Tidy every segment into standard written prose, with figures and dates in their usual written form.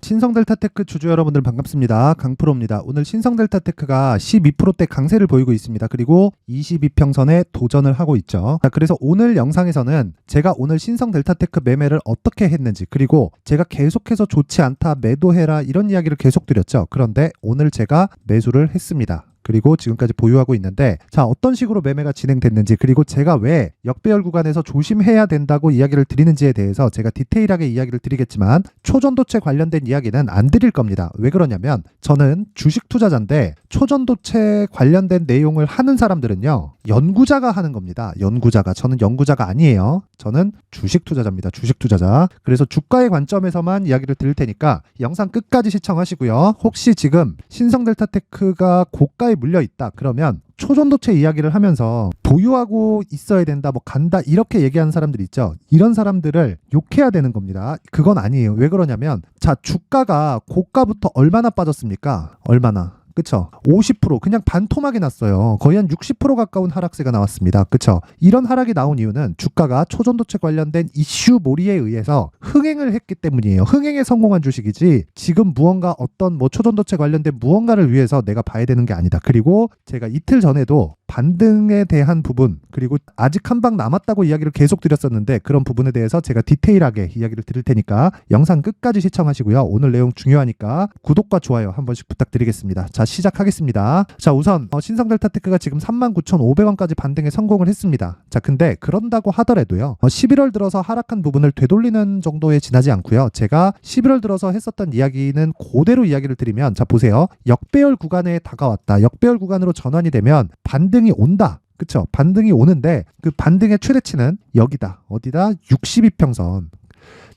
신성델타테크 주주 여러분들 반갑습니다. 강프로입니다. 오늘 신성델타테크가 12%대 강세를 보이고 있습니다. 그리고 22평선에 도전을 하고 있죠. 자, 그래서 오늘 영상에서는 제가 오늘 신성델타테크 매매를 어떻게 했는지, 그리고 제가 계속해서 좋지 않다, 매도해라, 이런 이야기를 계속 드렸죠. 그런데 오늘 제가 매수를 했습니다. 그리고 지금까지 보유하고 있는데, 자, 어떤 식으로 매매가 진행됐는지, 그리고 제가 왜 역배열 구간에서 조심해야 된다고 이야기를 드리는지에 대해서 제가 디테일하게 이야기를 드리겠지만 초전도체 관련된 이야기는 안 드릴 겁니다. 왜 그러냐면 저는 주식 투자자인데 초전도체 관련된 내용을 하는 사람들은요, 연구자가 하는 겁니다. 연구자가. 저는 연구자가 아니에요. 저는 주식 투자자입니다. 주식 투자자. 그래서 주가의 관점에서만 이야기를 드릴 테니까 영상 끝까지 시청하시고요. 혹시 지금 신성델타테크가 고가에 물려 있다 그러면 초전도체 이야기를 하면서 보유하고 있어야 된다, 뭐 간다, 이렇게 얘기하는 사람들 있죠. 이런 사람들을 욕해야 되는 겁니다. 그건 아니에요. 왜 그러냐면, 자, 주가가 고가부터 얼마나 빠졌습니까? 얼마나? 그쵸? 50%, 그냥 반토막이 났어요. 거의 한 60% 가까운 하락세가 나왔습니다. 그쵸? 이런 하락이 나온 이유는 주가가 초전도체 관련된 이슈 몰이에 의해서 흥행을 했기 때문이에요. 흥행에 성공한 주식이지 지금 무언가 어떤 뭐 초전도체 관련된 무언가를 위해서 내가 봐야 되는 게 아니다. 그리고 제가 이틀 전에도 반등에 대한 부분, 그리고 아직 한 방 남았다고 이야기를 계속 드렸었는데 그런 부분에 대해서 제가 디테일하게 이야기를 드릴 테니까 영상 끝까지 시청하시고요. 오늘 내용 중요하니까 구독과 좋아요 한 번씩 부탁드리겠습니다. 자, 시작하겠습니다. 자, 우선 신성델타테크가 지금 39,500원까지 반등에 성공을 했습니다. 자, 근데 그런다고 하더라도요, 11월 들어서 하락한 부분을 되돌리는 정도에 지나지 않고요. 제가 11월 들어서 했었던 이야기는 그대로 이야기를 드리면, 자, 보세요. 역배열 구간에 다가왔다. 역배열 구간으로 전환이 되면 반등이 온다. 그쵸? 반등이 오는데 그 반등의 최대치는 여기다. 어디다? 62평선.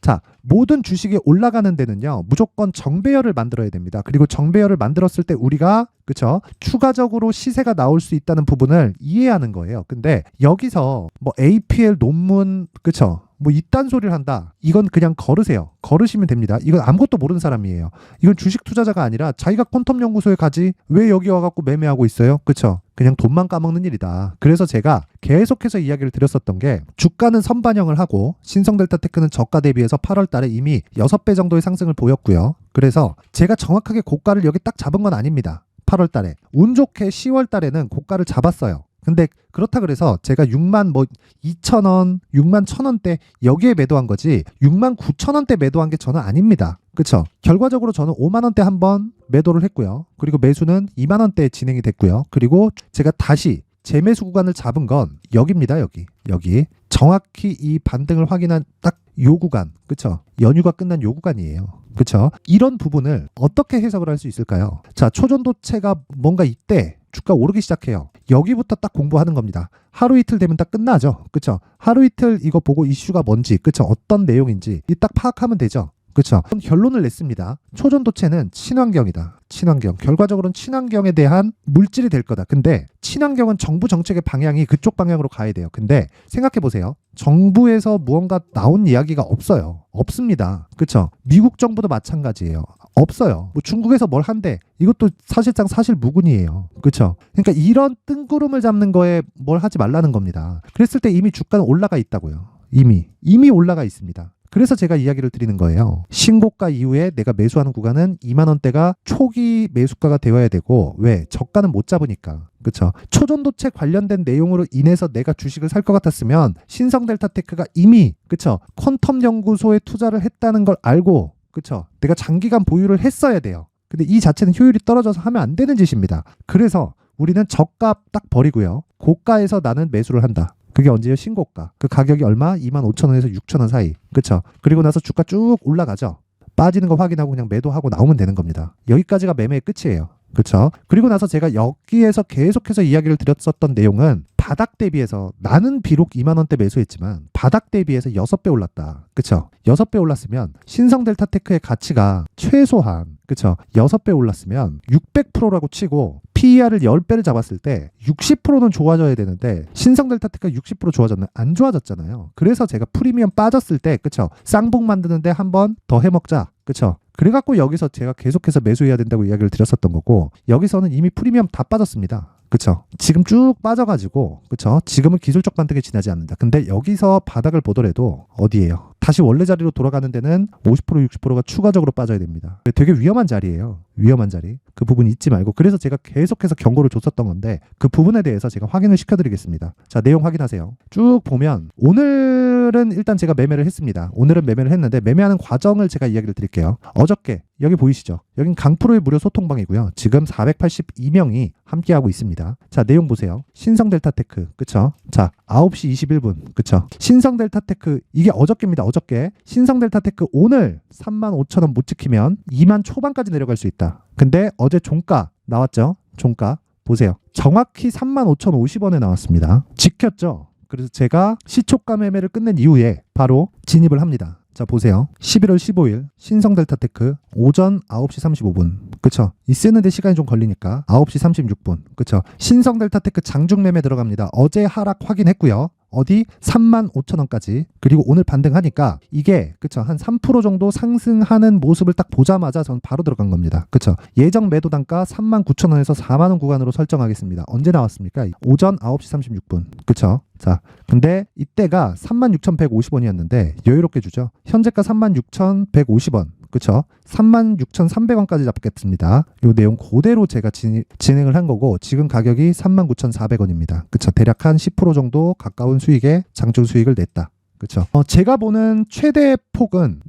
자, 모든 주식이 올라가는 데는요, 무조건 정배열을 만들어야 됩니다. 그리고 정배열을 만들었을 때 우리가, 그쵸, 추가적으로 시세가 나올 수 있다는 부분을 이해하는 거예요. 근데 여기서 뭐 APL 논문, 그쵸, 뭐 이딴 소리를 한다, 이건 그냥 걸으세요. 걸으시면 됩니다. 이건 아무것도 모르는 사람이에요. 이건 주식 투자자가 아니라 자기가 퀀텀 연구소에 가지 왜 여기 와갖고 매매하고 있어요? 그쵸? 그냥 돈만 까먹는 일이다. 그래서 제가 계속해서 이야기를 드렸었던 게, 주가는 선반영을 하고 신성델타테크는 저가 대비해서 8월 달에 이미 6배 정도의 상승을 보였고요. 그래서 제가 정확하게 고가를 여기 딱 잡은 건 아닙니다. 8월 달에. 운 좋게 10월 달에는 고가를 잡았어요. 근데 그렇다 그래서 제가 6만 뭐 2천원, 6만 1,000원대 여기에 매도한 거지 6만 9천원대 매도한 게 저는 아닙니다. 그쵸? 결과적으로 저는 5만원대 한번 매도를 했고요. 그리고 매수는 2만원대에 진행이 됐고요. 그리고 제가 다시 재매수 구간을 잡은 건 여기입니다. 여기. 정확히 이 반등을 확인한 딱 요 구간. 그쵸? 연휴가 끝난 요 구간이에요. 그쵸? 이런 부분을 어떻게 해석을 할 수 있을까요? 자, 초전도체가 뭔가 이때 주가 오르기 시작해요. 여기부터 딱 공부하는 겁니다. 하루 이틀 되면 딱 끝나죠. 그쵸? 하루 이틀 이거 보고 이슈가 뭔지, 그쵸? 어떤 내용인지 이 딱 파악하면 되죠. 그렇죠. 결론을 냈습니다. 초전도체는 친환경이다. 친환경. 결과적으로는 친환경에 대한 물질이 될 거다. 근데 친환경은 정부 정책의 방향이 그쪽 방향으로 가야 돼요. 근데 생각해 보세요. 정부에서 무언가 나온 이야기가 없어요. 없습니다. 그렇죠. 미국 정부도 마찬가지예요. 없어요. 뭐 중국에서 뭘 한대. 이것도 사실상 사실무근이에요. 그렇죠. 그러니까 이런 뜬구름을 잡는 거에 뭘 하지 말라는 겁니다. 그랬을 때 이미 주가는 올라가 있다고요. 이미 올라가 있습니다. 그래서 제가 이야기를 드리는 거예요. 신고가 이후에 내가 매수하는 구간은 2만원대가 초기 매수가가 되어야 되고, 왜? 저가는 못 잡으니까. 그쵸? 초전도체 관련된 내용으로 인해서 내가 주식을 살 것 같았으면 신성델타테크가 이미, 그쵸, 퀀텀 연구소에 투자를 했다는 걸 알고, 그쵸, 내가 장기간 보유를 했어야 돼요. 근데 이 자체는 효율이 떨어져서 하면 안 되는 짓입니다. 그래서 우리는 저가 딱 버리고요, 고가에서 나는 매수를 한다. 그게 언제요? 신고가. 그 가격이 얼마? 25,000원에서 6,000원 사이. 그쵸? 그리고 나서 주가 쭉 올라가죠. 빠지는 거 확인하고 그냥 매도하고 나오면 되는 겁니다. 여기까지가 매매의 끝이에요. 그쵸? 그리고 나서 제가 여기에서 계속해서 이야기를 드렸었던 내용은, 바닥 대비해서 나는 비록 2만원대 매수했지만 바닥 대비해서 6배 올랐다. 그쵸? 6배 올랐으면 신성델타테크의 가치가 최소한, 그쵸, 6배 올랐으면 600%라고 치고 PER을 10배를 잡았을 때 60%는 좋아져야 되는데 신성델타테크가 60% 좋아졌나? 안 좋아졌잖아요. 그래서 제가 프리미엄 빠졌을 때, 그쵸, 쌍봉 만드는데 한번 더 해먹자. 그쵸? 그래갖고 여기서 제가 계속해서 매수해야 된다고 이야기를 드렸었던 거고, 여기서는 이미 프리미엄 다 빠졌습니다. 그쵸? 지금 쭉 빠져가지고, 그쵸? 지금은 기술적 반등에 지나지 않는다. 근데 여기서 바닥을 보더라도 어디예요? 다시 원래 자리로 돌아가는 데는 50% 60%가 추가적으로 빠져야 됩니다. 되게 위험한 자리예요. 위험한 자리. 그 부분 잊지 말고, 그래서 제가 계속해서 경고를 줬었던 건데 그 부분에 대해서 제가 확인을 시켜드리겠습니다. 자, 내용 확인하세요. 쭉 보면 오늘은 일단 제가 매매를 했습니다. 오늘은 매매를 했는데 매매하는 과정을 제가 이야기를 드릴게요. 어저께 여기 보이시죠? 여긴 강프로의 무료 소통방이고요. 지금 482명이 함께하고 있습니다. 자, 내용 보세요. 신성델타테크, 그쵸? 자, 9시 21분, 그쵸? 신성델타테크, 이게 어저께입니다. 어저께. 신성델타테크 오늘 35,000원 못 지키면 2만 초반까지 내려갈 수 있다. 근데 어제 종가 나왔죠? 종가 보세요. 정확히 35,050원에 나왔습니다. 지켰죠? 그래서 제가 시초가 매매를 끝낸 이후에 바로 진입을 합니다. 자, 보세요. 11월 15일 신성델타테크 오전 9시 35분. 그쵸? 이 쓰는데 시간이 좀 걸리니까 9시 36분. 그쵸? 신성델타테크 장중 매매 들어갑니다. 어제 하락 확인했고요. 어디? 35,000원까지. 그리고 오늘 반등하니까 이게 그쵸? 한 3% 정도 상승하는 모습을 딱 보자마자 전 바로 들어간 겁니다. 그쵸? 예정 매도 단가 39,000원에서 4만원 구간으로 설정하겠습니다. 언제 나왔습니까? 오전 9시 36분. 그쵸? 자, 근데 이때가 36,150원이었는데 여유롭게 주죠. 현재가 36,150원. 그쵸? 36,300원까지 잡겠습니다. 요 내용 그대로 제가 진행을 한 거고 지금 가격이 39,400원입니다. 그쵸? 대략 한 10% 정도 가까운 수익에 장중 수익을 냈다. 그쵸? 제가 보는 최대 폭은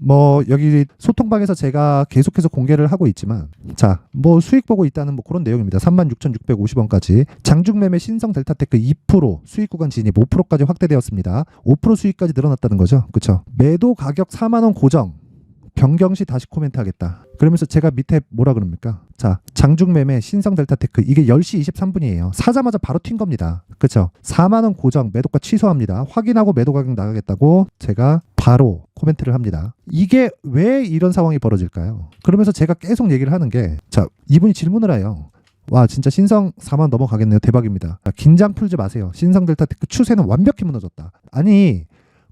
여기 소통방에서 제가 계속해서 공개를 하고 있지만 자, 수익 보고 있다는 그런 내용입니다. 36,650원까지 장중 매매 신성 델타테크 2% 수익 구간 진입 5%까지 확대되었습니다. 5% 수익까지 늘어났다는 거죠. 그쵸? 매도 가격 4만원 고정. 변경 시 다시 코멘트 하겠다. 그러면서 제가 밑에 뭐라 그럽니까? 자, 장중 매매 신성 델타테크 이게 10시 23분이에요. 사자마자 바로 튄 겁니다. 그쵸? 4만원 고정 매도가 취소합니다. 확인하고 매도 가격 나가겠다고 제가 바로 코멘트를 합니다. 이게 왜 이런 상황이 벌어질까요? 그러면서 제가 계속 얘기를 하는 게 자, 이분이 질문을 해요. 와, 진짜 신성 4만 넘어가겠네요. 대박입니다. 자, 긴장 풀지 마세요. 신성 델타테크 추세는 완벽히 무너졌다. 아니,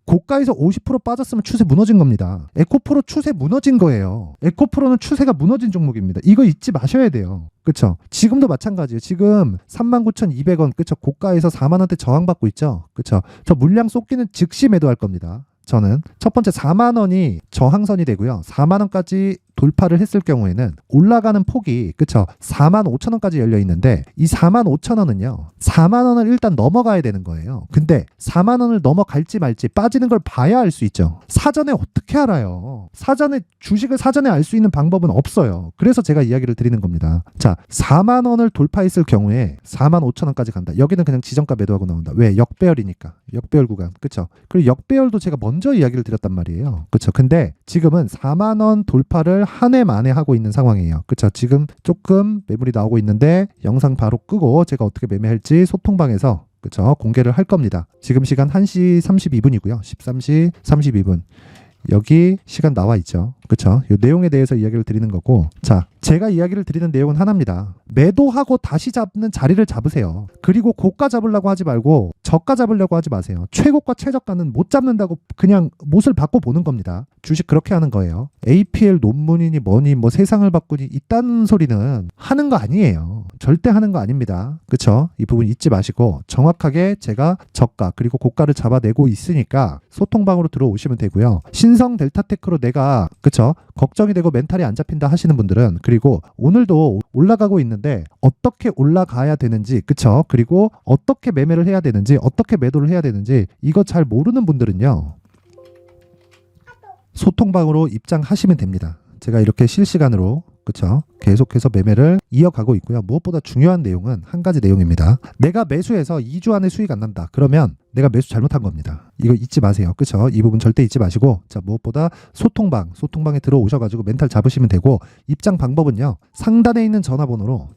고가에서 50% 빠졌으면 추세 무너진 겁니다. 에코프로 추세 무너진 거예요. 에코프로는 추세가 무너진 종목입니다. 이거 잊지 마셔야 돼요. 그쵸? 지금도 마찬가지예요. 지금 39,200원, 그쵸? 고가에서 4만원대 저항받고 있죠? 그쵸? 저 물량 쏟기는 즉시 매도할 겁니다. 저는 첫 번째 4만원이 저항선이 되고요. 4만원까지 돌파를 했을 경우에는 올라가는 폭이 그쵸 45,000원까지 열려 있는데 이 45,000원은요 4만원을 일단 넘어가야 되는 거예요. 근데 4만원을 넘어갈지 말지 빠지는 걸 봐야 알 수 있죠. 사전에 어떻게 알아요? 주식을 사전에 알 수 있는 방법은 없어요. 그래서 제가 이야기를 드리는 겁니다. 자, 4만원을 돌파했을 경우에 45,000원까지 간다. 여기는 그냥 지정가 매도하고 나온다. 왜? 역배열이니까. 역배열 구간. 그쵸? 그리고 역배열도 제가 먼저 이야기를 드렸단 말이에요. 그쵸? 근데 지금은 4만원 돌파를 한 해 만에 하고 있는 상황이에요. 그쵸? 지금 조금 매물이 나오고 있는데 영상 바로 끄고 제가 어떻게 매매할지 소통방에서 그쵸? 공개를 할 겁니다. 지금 시간 1시 32분이고요. 13시 32분. 여기 시간 나와 있죠. 그쵸? 이 내용에 대해서 이야기를 드리는 거고 자, 제가 이야기를 드리는 내용은 하나입니다. 매도하고 다시 잡는 자리를 잡으세요. 그리고 고가 잡으려고 하지 말고 저가 잡으려고 하지 마세요. 최고가 최저가는 못 잡는다고 그냥 못을 받고 보는 겁니다. 주식 그렇게 하는 거예요. APL 논문이니 뭐니 세상을 바꾸니 이딴 소리는 하는 거 아니에요. 절대 하는 거 아닙니다. 그쵸? 이 부분 잊지 마시고 정확하게 제가 저가 그리고 고가를 잡아내고 있으니까 소통방으로 들어오시면 되고요. 신성 델타테크로 내가 그쵸? 걱정이 되고 멘탈이 안 잡힌다 하시는 분들은 그리고 오늘도 올라가고 있는데 어떻게 올라가야 되는지 그쵸? 그리고 어떻게 매매를 해야 되는지 어떻게 매도를 해야 되는지 이거 잘 모르는 분들은요. 소통방으로 입장하시면 됩니다. 제가 이렇게 실시간으로 그쵸? 계속해서 매매를 이어가고 있고요. 무엇보다 중요한 내용은 한 가지 내용입니다. 내가 매수해서 2주 안에 수익 안 난다. 그러면 내가 매수 잘못한 겁니다. 이거 잊지 마세요. 그쵸? 이 부분 절대 잊지 마시고 자, 무엇보다 소통방에 들어오셔가지고 멘탈 잡으시면 되고 입장 방법은요. 상단에 있는 전화번호로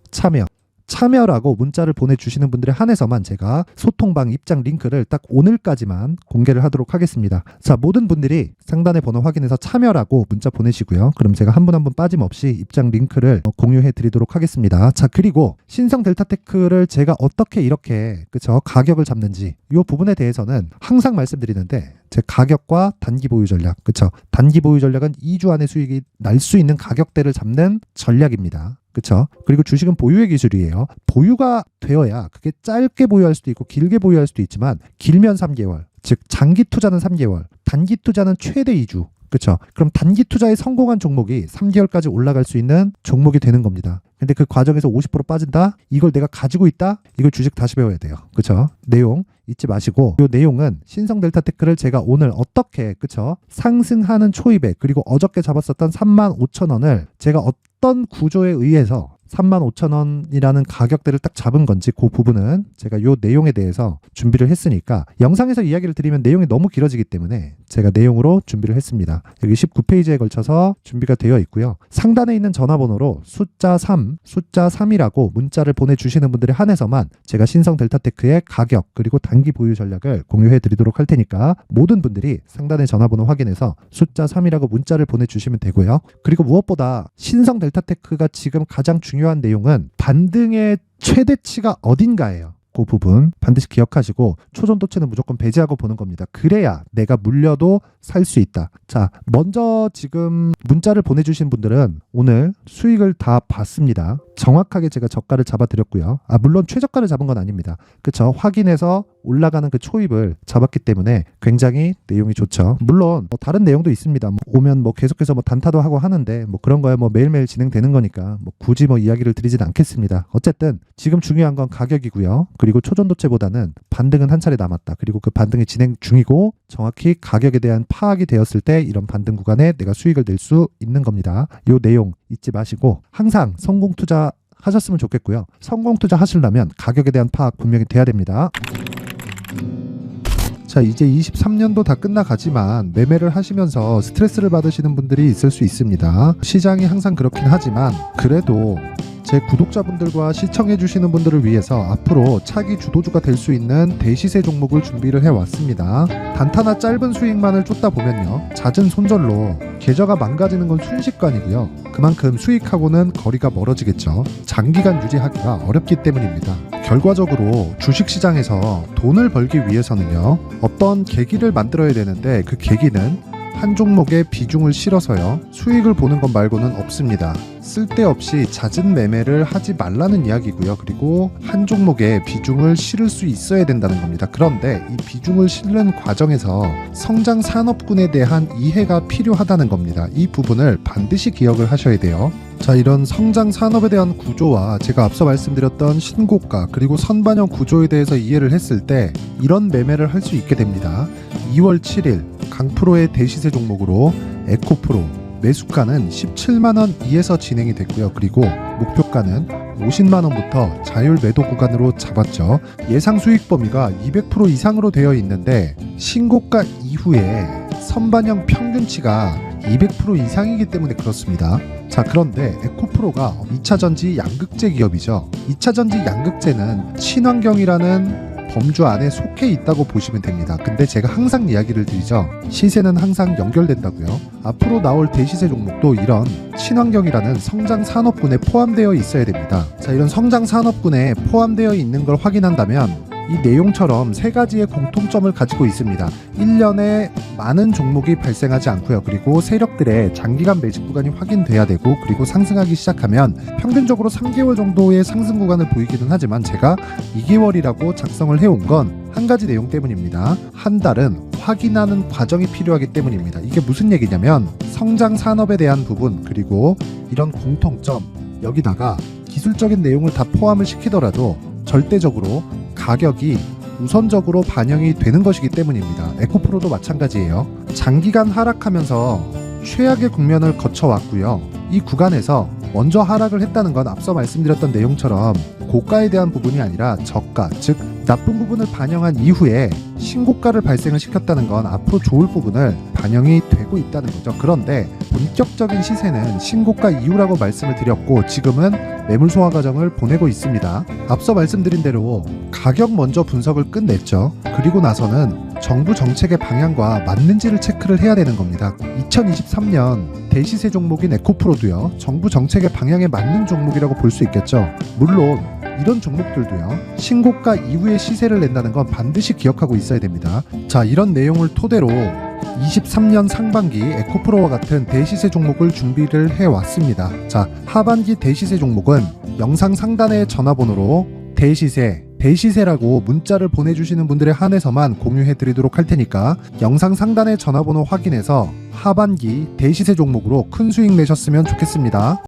참여라고 문자를 보내주시는 분들에 한해서만 제가 소통방 입장 링크를 딱 오늘까지만 공개를 하도록 하겠습니다. 자, 모든 분들이 상단의 번호 확인해서 참여라고 문자 보내시고요. 그럼 제가 한 분 한 분 빠짐없이 입장 링크를 공유해 드리도록 하겠습니다. 자, 그리고 신성 델타테크를 제가 어떻게 이렇게 그쵸 가격을 잡는지 이 부분에 대해서는 항상 말씀드리는데 제 가격과 단기 보유 전략 그쵸 단기 보유 전략은 2주 안에 수익이 날 수 있는 가격대를 잡는 전략입니다. 그쵸? 그리고 주식은 보유의 기술이에요. 보유가 되어야 그게 짧게 보유할 수도 있고 길게 보유할 수도 있지만 길면 3개월, 즉 장기 투자는 3개월, 단기 투자는 최대 2주. 그쵸? 그럼 단기 투자에 성공한 종목이 3개월까지 올라갈 수 있는 종목이 되는 겁니다. 근데 그 과정에서 50% 빠진다? 이걸 내가 가지고 있다? 이걸 주식 다시 배워야 돼요. 그쵸? 내용 잊지 마시고, 이 내용은 신성델타테크를 제가 오늘 어떻게, 그쵸? 상승하는 초입에, 그리고 어저께 잡았었던 35,000원을 제가 어떤 구조에 의해서 35,000원이라는 가격대를 딱 잡은 건지 그 부분은 제가 요 내용에 대해서 준비를 했으니까, 영상에서 이야기를 드리면 내용이 너무 길어지기 때문에 제가 내용으로 준비를 했습니다. 여기 19페이지에 걸쳐서 준비가 되어 있고요. 상단에 있는 전화번호로 숫자 3이라고 문자를 보내주시는 분들에 한해서만 제가 신성델타테크의 가격 그리고 단기 보유 전략을 공유해 드리도록 할 테니까 모든 분들이 상단의 전화번호 확인해서 숫자 3이라고 문자를 보내주시면 되고요. 그리고 무엇보다 신성델타테크가 지금 가장 중요한 내용은 반등의 최대치가 어딘가예요. 그 부분 반드시 기억하시고 초전도체는 무조건 배제하고 보는 겁니다. 그래야 내가 물려도 살 수 있다. 자, 먼저 지금 문자를 보내주신 분들은 오늘 수익을 다 봤습니다. 정확하게 제가 저가를 잡아드렸고요. 물론 최저가를 잡은 건 아닙니다. 그쵸? 확인해서 올라가는 그 초입을 잡았기 때문에 굉장히 내용이 좋죠. 물론 뭐 다른 내용도 있습니다. 오면 계속해서 단타도 하고 하는데 그런 거야 매일매일 진행되는 거니까 굳이 이야기를 드리진 않겠습니다. 어쨌든 지금 중요한 건 가격이고요. 그리고 초전도체보다는 반등은 한 차례 남았다. 그리고 그 반등이 진행 중이고 정확히 가격에 대한 파악이 되었을 때 이런 반등 구간에 내가 수익을 낼 수 있는 겁니다. 이 내용 잊지 마시고 항상 성공 투자 하셨으면 좋겠고요. 성공 투자 하시려면 가격에 대한 파악 분명히 돼야 됩니다. 자, 이제 23년도 다 끝나가지만 매매를 하시면서 스트레스를 받으시는 분들이 있을 수 있습니다. 시장이 항상 그렇긴 하지만 그래도 제 구독자분들과 시청해주시는 분들을 위해서 앞으로 차기 주도주가 될 수 있는 대시세 종목을 준비를 해왔습니다. 단타나 짧은 수익만을 쫓다 보면요, 잦은 손절로 계좌가 망가지는 건 순식간이고요. 그만큼 수익하고는 거리가 멀어지겠죠. 장기간 유지하기가 어렵기 때문입니다. 결과적으로 주식시장에서 돈을 벌기 위해서는요, 어떤 계기를 만들어야 되는데 그 계기는 한 종목에 비중을 실어서요, 수익을 보는 것 말고는 없습니다. 쓸데없이 잦은 매매를 하지 말라는 이야기고요. 그리고 한 종목에 비중을 실을 수 있어야 된다는 겁니다. 그런데 이 비중을 실는 과정에서 성장 산업군에 대한 이해가 필요하다는 겁니다. 이 부분을 반드시 기억을 하셔야 돼요. 자, 이런 성장 산업에 대한 구조와 제가 앞서 말씀드렸던 신고가 그리고 선반영 구조에 대해서 이해를 했을 때 이런 매매를 할 수 있게 됩니다. 2월 7일 강프로의 대시세 종목으로 에코프로 매수가는 17만원 이에서 진행이 됐고요. 그리고 목표가는 50만원부터 자율 매도 구간으로 잡았죠. 예상 수익 범위가 200% 이상으로 되어 있는데 신고가 이후에 선반영 평균치가 200% 이상이기 때문에 그렇습니다. 자, 그런데 에코프로가 2차전지 양극재 기업이죠. 2차전지 양극재는 친환경이라는 범주 안에 속해 있다고 보시면 됩니다. 근데 제가 항상 이야기를 드리죠. 시세는 항상 연결된다고요. 앞으로 나올 대시세 종목도 이런 친환경이라는 성장 산업군에 포함되어 있어야 됩니다. 자, 이런 성장 산업군에 포함되어 있는 걸 확인한다면 이 내용처럼 세 가지의 공통점을 가지고 있습니다. 1년에 많은 종목이 발생하지 않고요. 그리고 세력들의 장기간 매집 구간이 확인돼야 되고, 그리고 상승하기 시작하면 평균적으로 3개월 정도의 상승 구간을 보이기는 하지만 제가 2개월이라고 작성을 해온 건 한 가지 내용 때문입니다. 한 달은 확인하는 과정이 필요하기 때문입니다. 이게 무슨 얘기냐면 성장 산업에 대한 부분 그리고 이런 공통점, 여기다가 기술적인 내용을 다 포함을 시키더라도 절대적으로 가격이 우선적으로 반영이 되는 것이기 때문입니다. 에코프로도 마찬가지예요. 장기간 하락하면서 최악의 국면을 거쳐왔고요. 이 구간에서 먼저 하락을 했다는 건 앞서 말씀드렸던 내용처럼 고가에 대한 부분이 아니라 저가, 즉 나쁜 부분을 반영한 이후에 신고가를 발생을 시켰다는 건 앞으로 좋을 부분을 반영이 되고 있다는 거죠. 그런데 본격적인 시세는 신고가 이후라고 말씀을 드렸고 지금은 매물 소화 과정을 보내고 있습니다. 앞서 말씀드린 대로 가격 먼저 분석을 끝냈죠. 그리고 나서는 정부 정책의 방향과 맞는지를 체크를 해야 되는 겁니다. 2023년 대시세 종목인 에코프로도요, 정부 정책의 방향에 맞는 종목이라고 볼 수 있겠죠. 물론 이런 종목들도요, 신고가 이후에 시세를 낸다는 건 반드시 기억하고 있어야 됩니다. 자, 이런 내용을 토대로 23년 상반기 에코프로와 같은 대시세 종목을 준비를 해왔습니다. 자, 하반기 대시세 종목은 영상 상단의 전화번호로 대시세라고 문자를 보내주시는 분들에 한해서만 공유해드리도록 할 테니까 영상 상단의 전화번호 확인해서 하반기 대시세 종목으로 큰 수익 내셨으면 좋겠습니다.